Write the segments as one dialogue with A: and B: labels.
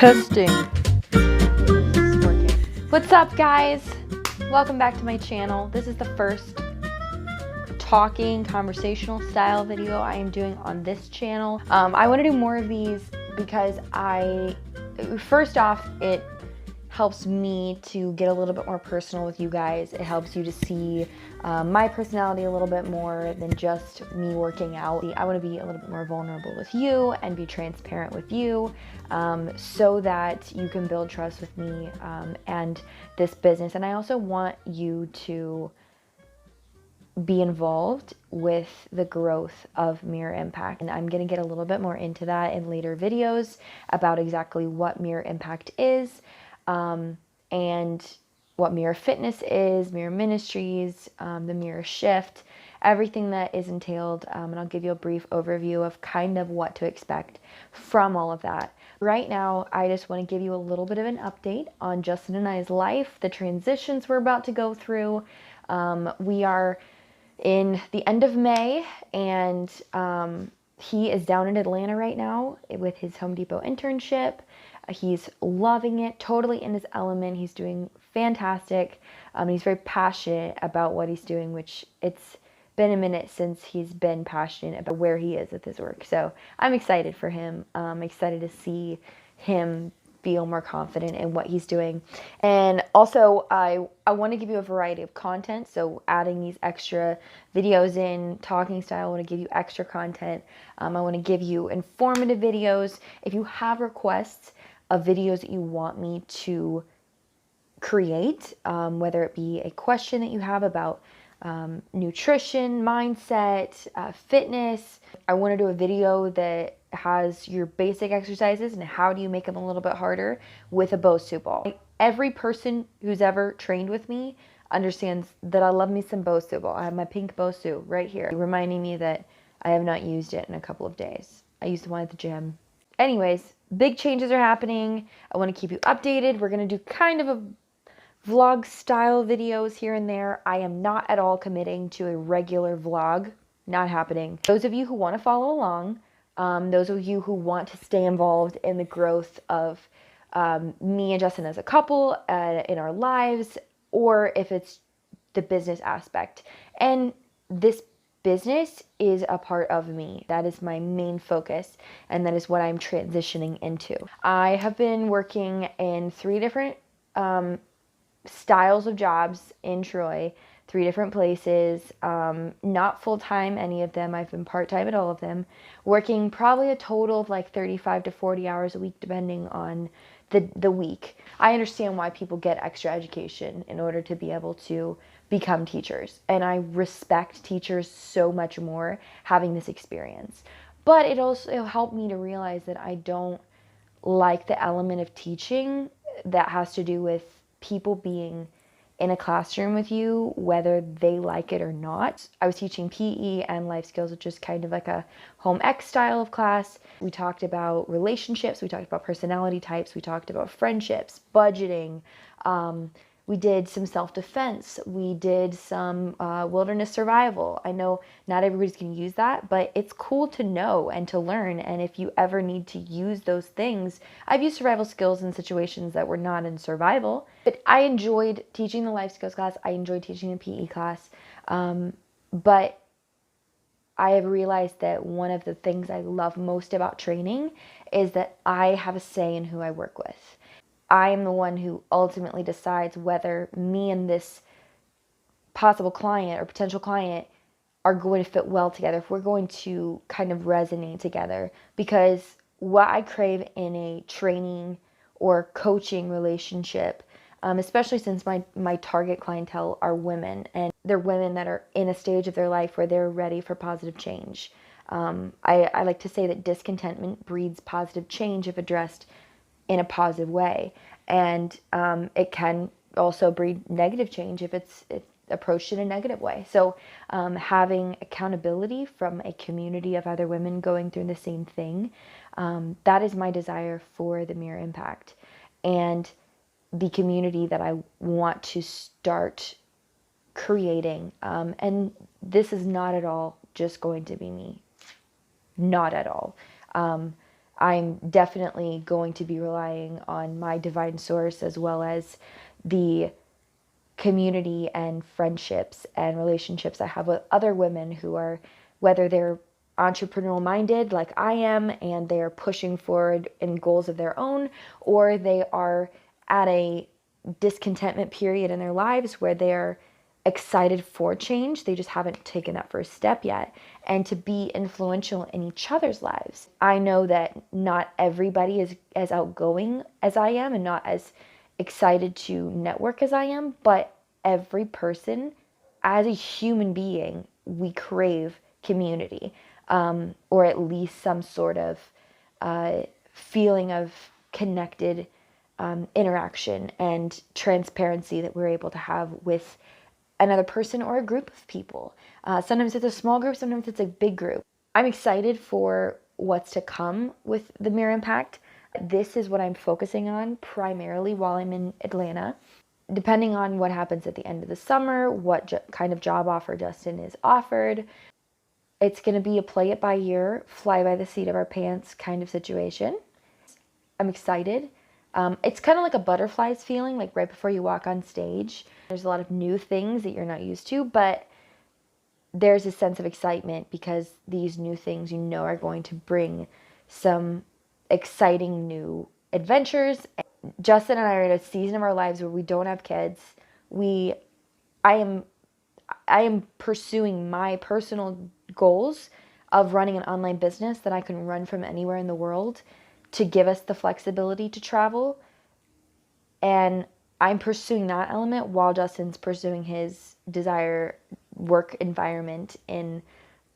A: Testing. It's working. What's up, guys? Welcome back to my channel. This is the first talking conversational style video I am doing on this channel. I want to do more of these because first off, it helps me to get a little bit more personal with you guys. It helps you to see my personality a little bit more than just me working out. I want to be a little bit more vulnerable with you and be transparent with you so that you can build trust with me and this business. And I also want you to be involved with the growth of Mirror Impact. And I'm going to get a little bit more into that in later videos about exactly what Mirror Impact is. And what Mirror Fitness is, Mirror Ministries, the Mirror Shift, everything that is entailed, and I'll give you a brief overview of kind of what to expect from all of that. Right now, I just want to give you a little bit of an update on Justin and I's life, the transitions we're about to go through. We are in the end of May, and he is down in Atlanta right now with his Home Depot internship. He's loving it, totally in his element. He's doing fantastic. He's very passionate about what he's doing, which it's been a minute since he's been passionate about where he is with his work. So I'm excited for him. I'm excited to see him feel more confident in what he's doing. And also, I want to give you a variety of content. So adding these extra videos in, talking style, I want to give you extra content. I want to give you informative videos. If you have requests of videos that you want me to create, whether it be a question that you have about nutrition, mindset, fitness. I want to do a video that has your basic exercises and how do you make them a little bit harder with a Bosu ball. Every person who's ever trained with me understands that I love me some Bosu ball. I have my pink Bosu right here, reminding me that I have not used it in a couple of days. I used the one at the gym. Anyways, big changes are happening. I want to keep you updated. We're going to do kind of a vlog style videos here and there. I am not at all committing to a regular vlog. Not happening. Those of you who want to follow along, those of you who want to stay involved in the growth of me and Justin as a couple in our lives, or if it's the business aspect. And this business is a part of me. That is my main focus, and that is what I'm transitioning into. I have been working in 3 different styles of jobs in Troy, 3 different places, not full-time any of them. I've been part-time at all of them, working probably a total of like 35 to 40 hours a week depending on the week. I understand why people get extra education in order to be able to become teachers, and I respect teachers so much more having this experience. But it also helped me to realize that I don't like the element of teaching that has to do with people being in a classroom with you, whether they like it or not. I was teaching PE and life skills, which is kind of like a home ec style of class. We talked about relationships, we talked about personality types, we talked about friendships, budgeting. We did some self-defense. We did some wilderness survival. I know not everybody's going to use that, but it's cool to know and to learn. And if you ever need to use those things, I've used survival skills in situations that were not in survival. But I enjoyed teaching the life skills class. I enjoyed teaching the PE class. But I have realized that one of the things I love most about training is that I have a say in who I work with. I am the one who ultimately decides whether me and this possible client or potential client are going to fit well together, if we're going to kind of resonate together. Because what I crave in a training or coaching relationship, especially since my target clientele are women, and they're women that are in a stage of their life where they're ready for positive change. I like to say that discontentment breeds positive change if addressed in a positive way, and it can also breed negative change if it's approached in a negative way. So having accountability from a community of other women going through the same thing, that is my desire for the Mirror Impact, and the community that I want to start creating. And this is not at all just going to be me. Not at all. I'm definitely going to be relying on my divine source as well as the community and friendships and relationships I have with other women who are, whether they're entrepreneurial minded like I am and they're pushing forward in goals of their own, or they are at a discontentment period in their lives where they're excited for change. They just haven't taken that first step yet. And to be influential in each other's lives. I know that not everybody is as outgoing as I am and not as excited to network as I am, but every person, as a human being, we crave community, or at least some sort of feeling of connected interaction and transparency that we're able to have with another person or a group of people. Sometimes it's a small group, sometimes it's a big group. I'm excited for what's to come with the Mirror Impact. This is what I'm focusing on primarily while I'm in Atlanta. Depending on what happens at the end of the summer, what kind of job offer Justin is offered, it's going to be a play it by ear, fly by the seat of our pants kind of situation. I'm excited. It's kind of like a butterflies feeling, like right before you walk on stage. There's a lot of new things that you're not used to, but there's a sense of excitement because these new things you know are going to bring some exciting new adventures. Justin and I are at a season of our lives where we don't have kids. I am pursuing my personal goals of running an online business that I can run from anywhere in the world to give us the flexibility to travel. And I'm pursuing that element while Justin's pursuing his desire work environment in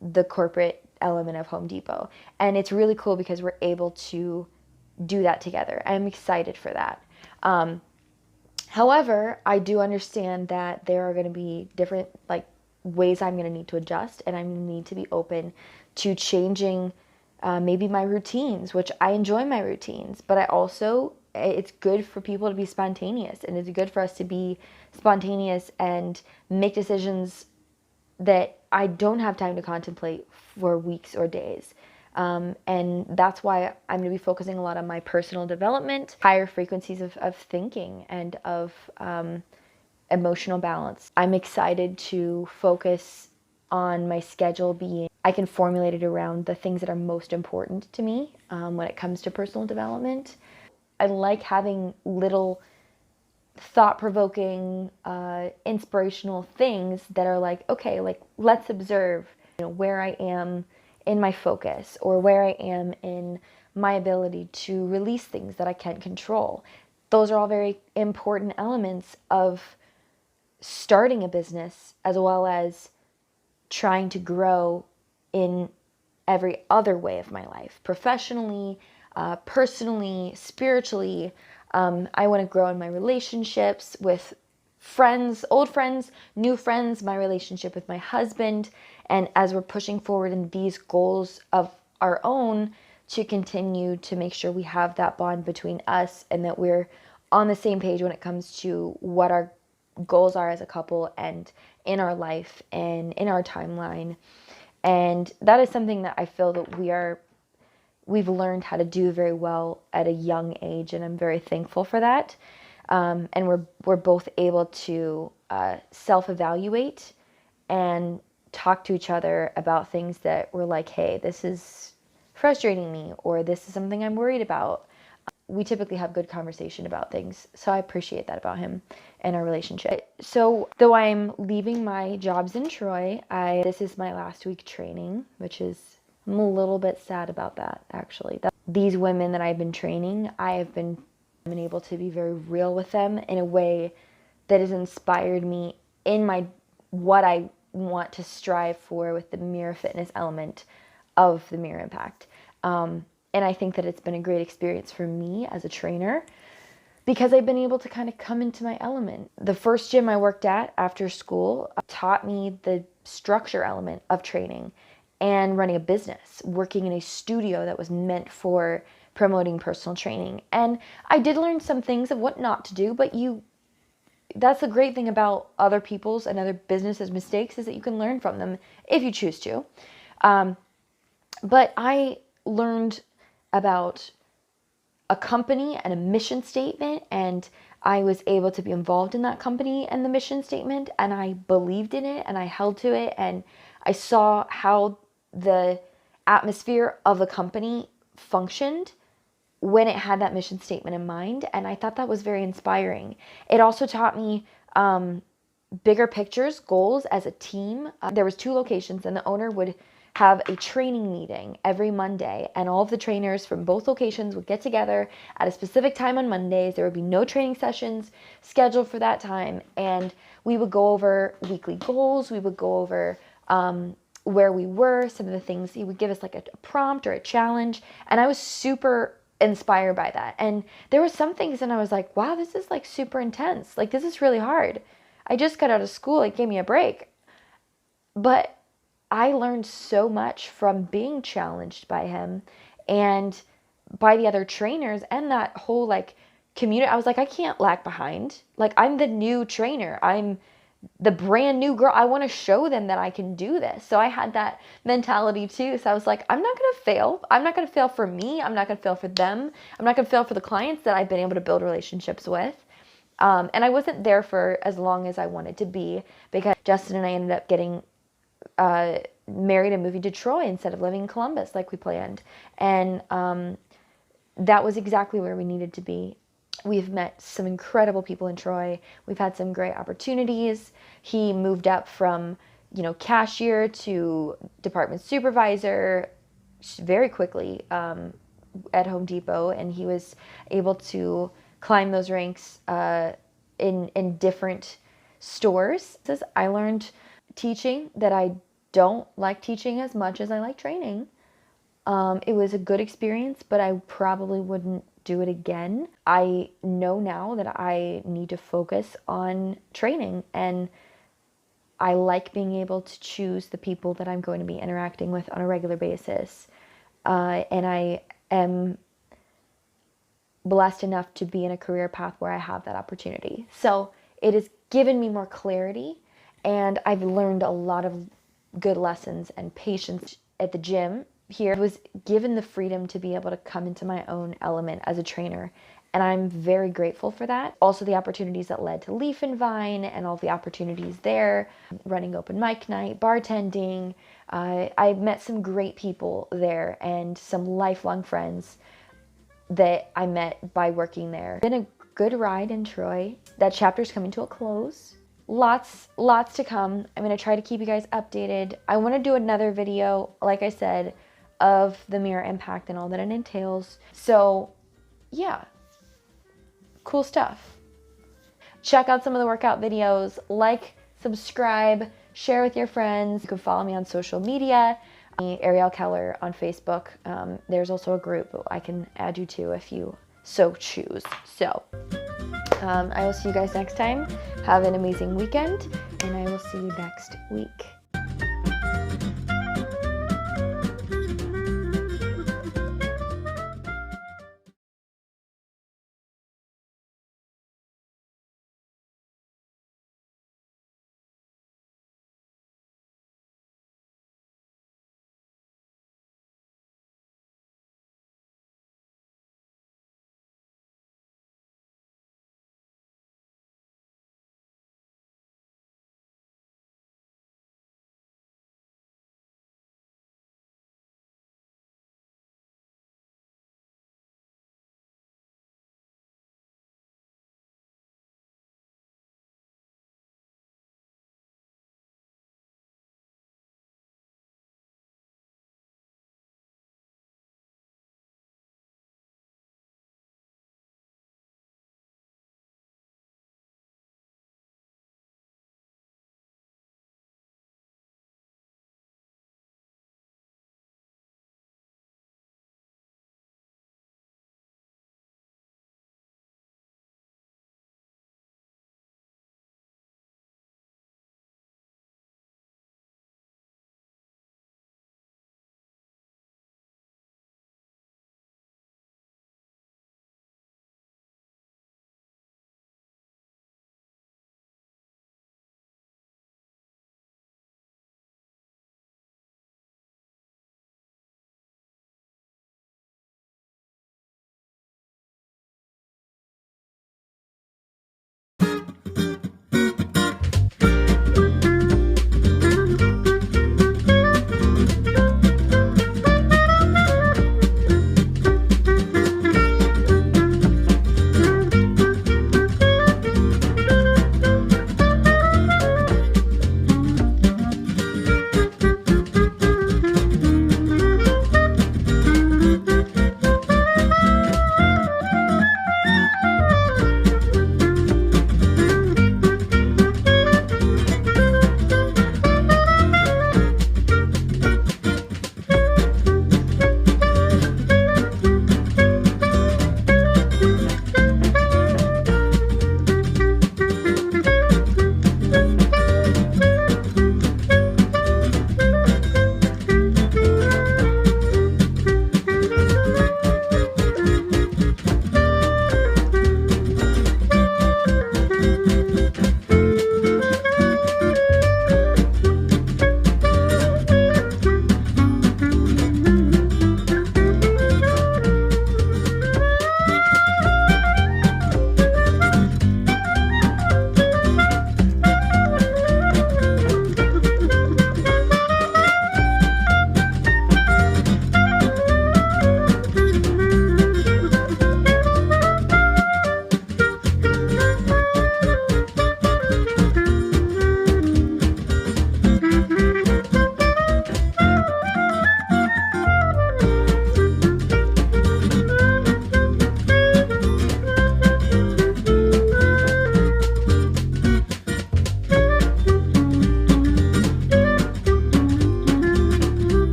A: the corporate element of Home Depot. And it's really cool because we're able to do that together. I'm excited for that. However, I do understand that there are going to be different ways I'm going to need to adjust, and I'm going to need to be open to changing maybe my routines, which I enjoy my routines, but it's good for people to be spontaneous, and it's good for us to be spontaneous and make decisions that I don't have time to contemplate for weeks or days. And that's why I'm going to be focusing a lot on my personal development, higher frequencies of thinking and of emotional balance. I'm excited to focus on my schedule being, I can formulate it around the things that are most important to me when it comes to personal development. I like having little thought-provoking, inspirational things that are like, okay, like let's observe, where I am in my focus or where I am in my ability to release things that I can't control. Those are all very important elements of starting a business as well as trying to grow in every other way of my life, professionally, personally, spiritually. I want to grow in my relationships with friends, old friends, new friends, my relationship with my husband. And as we're pushing forward in these goals of our own, to continue to make sure we have that bond between us and that we're on the same page when it comes to what our goals are as a couple and in our life and in our timeline. And that is something that I feel that we've learned how to do very well at a young age, and I'm very thankful for that. And we're both able to self-evaluate and talk to each other about things that we're like, hey, this is frustrating me, or this is something I'm worried about. We typically have good conversation about things, so I appreciate that about him and our relationship. So though I'm leaving my jobs in Troy, this is my last week training, which is, I'm a little bit sad about that, actually. These women that I've been training, I've been able to be very real with them in a way that has inspired me in what I want to strive for with the Mirror Fitness element of the Mirror Impact. And I think that it's been a great experience for me as a trainer because I've been able to kind of come into my element. The first gym I worked at after school taught me the structure element of training and running a business, working in a studio that was meant for promoting personal training. And I did learn some things of what not to do, but that's the great thing about other people's and other businesses' mistakes is that you can learn from them if you choose to. But I learned about a company and a mission statement, and I was able to be involved in that company and the mission statement, and I believed in it and I held to it, and I saw how the atmosphere of the company functioned when it had that mission statement in mind, and I thought that was very inspiring. It also taught me bigger pictures, goals as a team. There was 2 locations, and the owner would have a training meeting every Monday, and all of the trainers from both locations would get together at a specific time on Mondays. There would be no training sessions scheduled for that time, and we would go over weekly goals. We would go over where we were, some of the things. He would give us like a prompt or a challenge, and I was super inspired by that. And there were some things, and I was like, wow, this is like super intense. Like, this is really hard. I just got out of school. It gave me a break. But I learned so much from being challenged by him and by the other trainers and that whole like community. I was like, I can't lag behind. Like, I'm the new trainer. I'm the brand new girl. I want to show them that I can do this. So I had that mentality too. So I was like, I'm not going to fail. I'm not going to fail for me. I'm not going to fail for them. I'm not going to fail for the clients that I've been able to build relationships with. And I wasn't there for as long as I wanted to be, because Justin and I ended up getting married and moving to Troy instead of living in Columbus like we planned. And that was exactly where we needed to be. We've met some incredible people in Troy. We've had some great opportunities. He moved up from, cashier to department supervisor very quickly at Home Depot, and he was able to climb those ranks in different stores. I learned teaching that I don't like teaching as much as I like training. It was a good experience, but I probably wouldn't do it again. I know now that I need to focus on training, and I like being able to choose the people that I'm going to be interacting with on a regular basis. And I am blessed enough to be in a career path where I have that opportunity. So it has given me more clarity, and I've learned a lot of good lessons and patience at the gym. Here I was given the freedom to be able to come into my own element as a trainer, and I'm very grateful for that. Also, the opportunities that led to Leaf and Vine and all the opportunities there, running open mic night, bartending. I met some great people there and some lifelong friends that I met by working there. It's been a good ride in Troy. That chapter's coming to a close. Lots to come. I'm gonna try to keep you guys updated. I wanna do another video, like I said, of the mirror impact and all that it entails. So yeah, cool stuff. Check out some of the workout videos, like, subscribe, share with your friends. You can follow me on social media, Ariel Keller on Facebook. There's also a group I can add you to if you so choose. So I will see you guys next time. Have an amazing weekend, and I will see you next week.